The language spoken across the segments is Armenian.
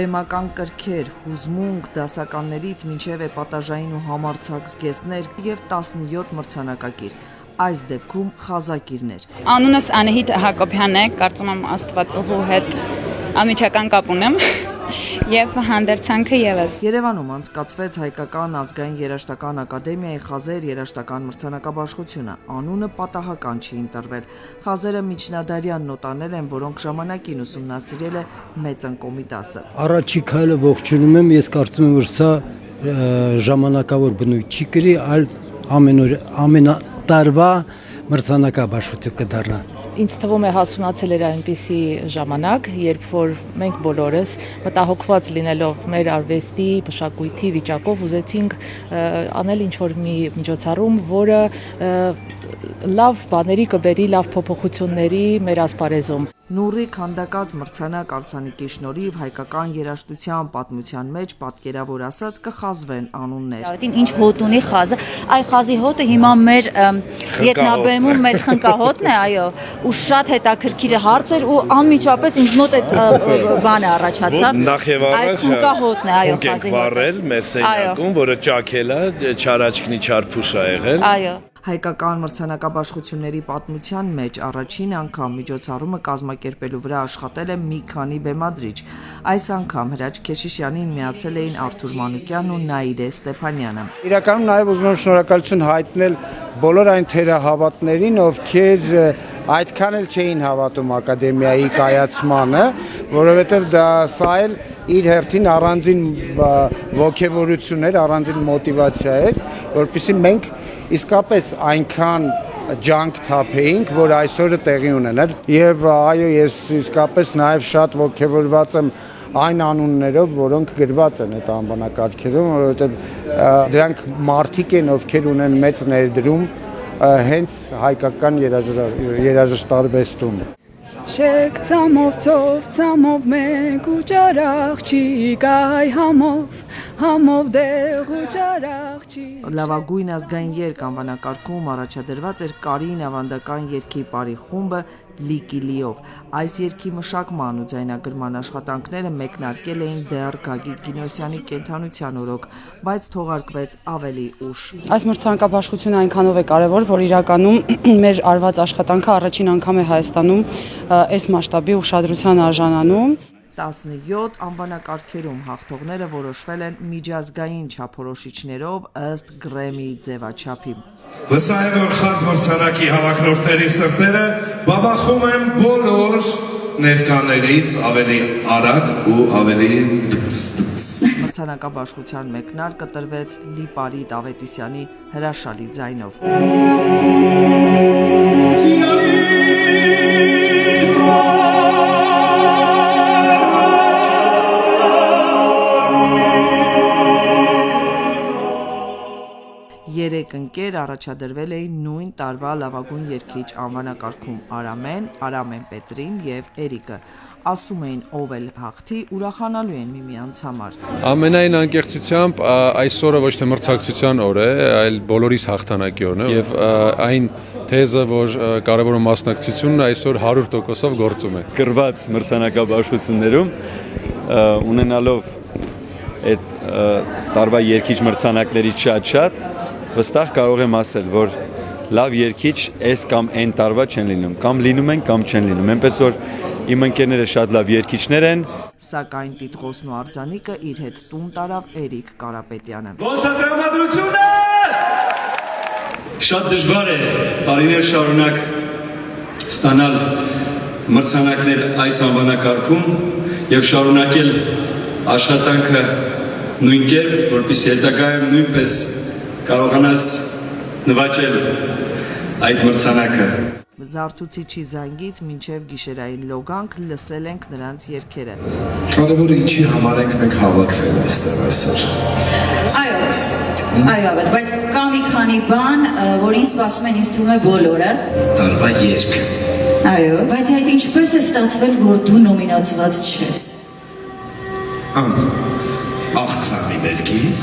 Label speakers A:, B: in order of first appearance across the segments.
A: Բեմական կրքեր, հուզմունք, դասականներից մինչև էպատաժային ու համարձակ զգեստներ և 17 մրցանակակիր, այս դեպքում խազակիրներ։
B: Անունս Անահիտ Հակոբյանն է, կարծում եմ Աստվածուհու հետ անմիջական կապ ունեմ և հանդերձանքը ևս։
A: Երևանում անցկացվեց Հայկական ազգային երաժշտական ակադեմիայի խազեր երաժշտական մրցանակաբաշխությունը, անունը պատահական չի ընտրվել։ Խազերը միջնադարյան նոտաներ են, որոնք ժամանակին ուսումնասիրել է մեծ անկոմիտասը։
C: Առաջի քայլը ողջունում եմ, ես կարծում եմ, որ սա ժամանակավոր բնույթ չի կրի, այլ ամենատարվա մրցանակաբաշխություն կդառնա։
D: Ինձ թվում է հասունացել էր այնպիսի ժամանակ, երբ որ մենք բոլորս մտահոգված լինելով մեր արվեստի, մշակույթի վիճակով ուզեցինք անել ինչ-որ մի միջոցառում, որը լավ բաների կբերի, լավ փոփոխությունների մեր ասպարեզում։
A: Նուրի քանդակած մրցանակ արձանիկի շնորհիվ հայկական երաժշտության պատմության մեջ պատկերավոր ասած կխազվեն անուններ։
E: Ինչ հոտ ունի խազը, այ խազի հոտը հիմա մեր ետնաբեմում մեր խնկահոտն է, այո, ու շատ հետաքրքիր հարց էր ու անմիջապես ինձ մոտ այդ բանը առաջացավ։
F: Նախ եւ առաջ
E: խնկահոտն է, այո, խազի հոտը։
F: Վառել մեր սենյակում, որը ճաքել է, չարաչկնի չարփուշ ա եղել։
E: Այո։
A: Հայկական մրցանակաբաշխությունների պատմության մեջ առաջին անգամ միջոցառումը կազմակերպելու վրա աշխատել է մի քանի բեմադրիչ։ Այս անգամ Հրաչ Քեշիշյանին միացել էին Արթուր Մանուկյանն ու Նաիրե Ստեփանյանը։
G: Իրականում նաև ուզում եմ շնորհակալություն հայտնել բոլոր այն թերահավատներին, ովքեր այդքան էլ չէին հավատում ակադեմիայի կայացմանը, որովհետև սա էլ իր հերթին առանձին ոգևորություն էր, առանձին մոտիվացիա էր, որպեսզի մենք իսկապես այնքան ջանք թափեինք, որ այսօրը տեղի ունենար, եւ այո, ես իսկապես նաև շատ ոգևորված եմ այն անուններով, որոնք գրված են այդ անվանակարգերում, որովհետև դրանք մարդիկ են, ովքեր ունեն մեծ ներդրում հենց հայկական երաժշտարվեստում։
B: Շեք ծամով մեկ ու ճարախ չի գայ համով դեղ ու ճարախ չի։
A: Լավագույն ազգային երգ անվանակարգում առաջադրված էր Կարին ավանդական երգի պարի խումբը Լիկիլիով։ Այս երգի մշակման ու ձայնագրման աշխատանքները մեկնարկել էին դեռ Գագիկ Գինոսյանի կենդանության օրոք, բայց թողարկվեց ավելի ուշ։
D: Այս մրցանակաբաշխությունը այնքանով է կարևոր, որ իրականում մեր արված աշխատանքը առաջին անգամ է Հայաստանում այս մասշտաբի ուշադրության արժանանում։
A: 17 անվանակարգերում հաղթողները որոշվել են միջազգային չափորոշիչներով ըստ Գրեմի ձևաչափի։
F: Վստահ եմ, որ խազ մրցանակի հավաքնորդների սրտերը բաբախում են բոլոր ներկաներից ավելի արագ ու ավելի
A: Մրցանակաբաշխության մեկնարկը տրվեց Լիպարիտ Ավետիսյանի հրաշալի ձայնով։ Երեք ընկեր առաջադրվել էին նույն տարվա լավագույն երգիչ անվանակարգում Արամեն Պետրին և Էրիկը։ Ասում էին ով էլ հաղթի, ուրախանալու են միմյանց համար։
H: Ամենայն անկեղծությամբ այսօրը ոչ թե մրցակցության օր է, այլ բոլորիս հաղթանակի օրն է եւ այն թեզը, որ կարևոր է մասնակցությունն այսօր 100%-ով գործում է։
I: Կրված մրցանակաբաշխություններում ունենալով այդ տարվա երգիչ մրցանակներից շատ վստահ կարող եմ ասել, որ լավ երգիչ այս կամ այն տարվա չեն լինում, կամ լինում են, կամ չեն լինում, այնպես որ իմ ընկերները շատ լավ երգիչներ են։
A: Սակայն տիտղոսն ու արձանիկը իր հետ տուն տարավ Էրիկ Կարապետյանը։
F: Ոնց է տրամադրությունը։ Շատ դժվար է տարիներ շարունակ ստանալ մրցանակներ այս անվանակարգում եւ շարունակել աշխատանքը նույն կերպ, որպեսզի հետագայում նույնպես կարողանաս նվաճել այդ մրցանակը։
A: Զարթուցիչի զանգից մինչև գիշերային լոգանք լսել ենք նրանց երգերը։
J: Կարևորը ինչի համար ենք մենք հավաքվել այստեղ այսօր։
E: Այո, բայց կա մի քանի բան, որին սպասում են ինձ թվում է բոլորը։
J: Տարվա երգ։
E: Այո, բայց այդ ինչպես է ստացվել, որ դու նոմինացված չես։
J: Աղցանի վերքից,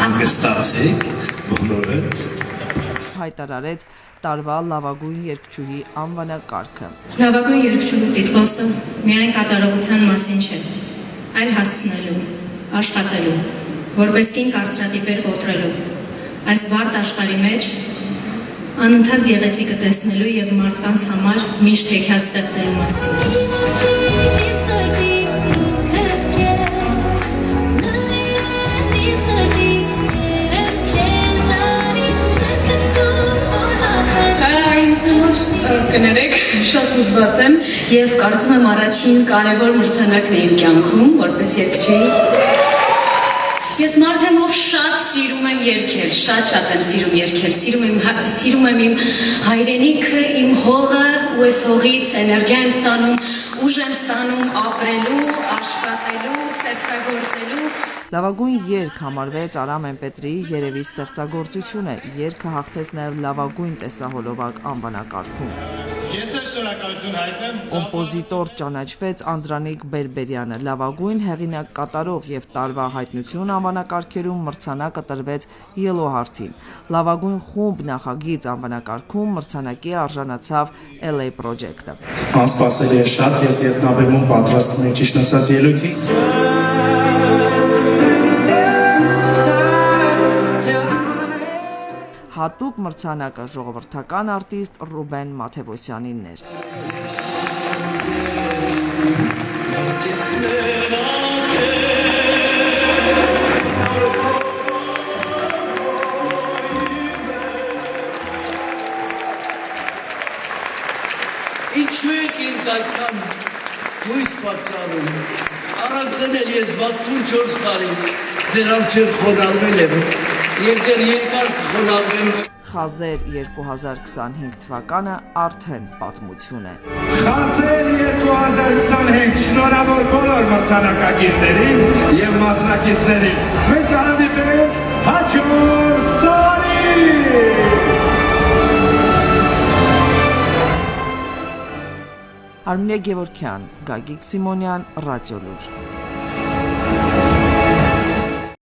J: հանգստացեք բոլորդ։
A: Հայտարարեց տարվա լավագույն երգչուհի անվանակարգը։
K: Լավագույն երգչուհու տիտղոսը միայն կատարողության մասին չէ, այլ հասցնելու, աշխատելու, որպես կին կարծրատիպեր կոտրելու, այս բարդ աշխարհի մեջ անընդհատ գեղեցիկը տեսնելու եւ մարդկանց համար միշտ հեքիաթ ստեղծելու մասին։
L: Կներեք, շատ հուզված եմ եւ կարծում եմ առաջին կարևոր մրցանակն է իմ կյանքում, որպես երգչի։ Ես մարդ եմ, ով շատ սիրում եմ երգել, շատ եմ սիրում երգել, սիրում եմ իմ հայրենիքը, իմ հողը ու այս հողից էներգիա եմ ստանում, ուժ եմ ստանում ապրելու, աշխատելու, ստեղծագործելու։
A: Լավագույն երգ համարվեց Արամ Էմպետրիի երևի ստեղծագործությունը, երգը հաղթեց նաև լավագույն տեսահոլովակ անվանակարգում։
M: Ես էլ շնորհակալություն հայտնեմ։
A: Կոմպոզիտոր ճանաչվեց Անդրանիկ Բերբերյանը, լավագույն հեղինակ կատարող եւ տարվա հայտնություն անվանակարգերում մրցանակը տրվեց Yellowheart-ին։ Լավագույն խումբ նախագիծ անվանակարգում մրցանակի արժանացավ LA Project-ը։
J: Անսպասելի է շատ, ես ետնաբեմում պատրաստվում եմ ճիշտ ասած ելույթի։
A: Հատուկ մրցանակը ժողովրդական արտիստ Ռուբեն Մաթևոսյանինն էր։
N: Ինչու եք ինձ այդքան հույս պատճառում։ Առանցնել ես 64 տարի ձեր առջև խոնարհվել եմ եւ դեռ երկար կխոնարհվեմ։
A: Խազեր 2025 թվականը արդեն պատմություն է։
F: Խազեր 2025 շնորհավոր բոլոր մրցանակակիրներին եւ մասնակիցներին։ Մենք հանդիպենք հաջորդ տարի։
A: Արմինե Գևորգյան, Գագիկ Սիմոնյան, Ռադիոլուր։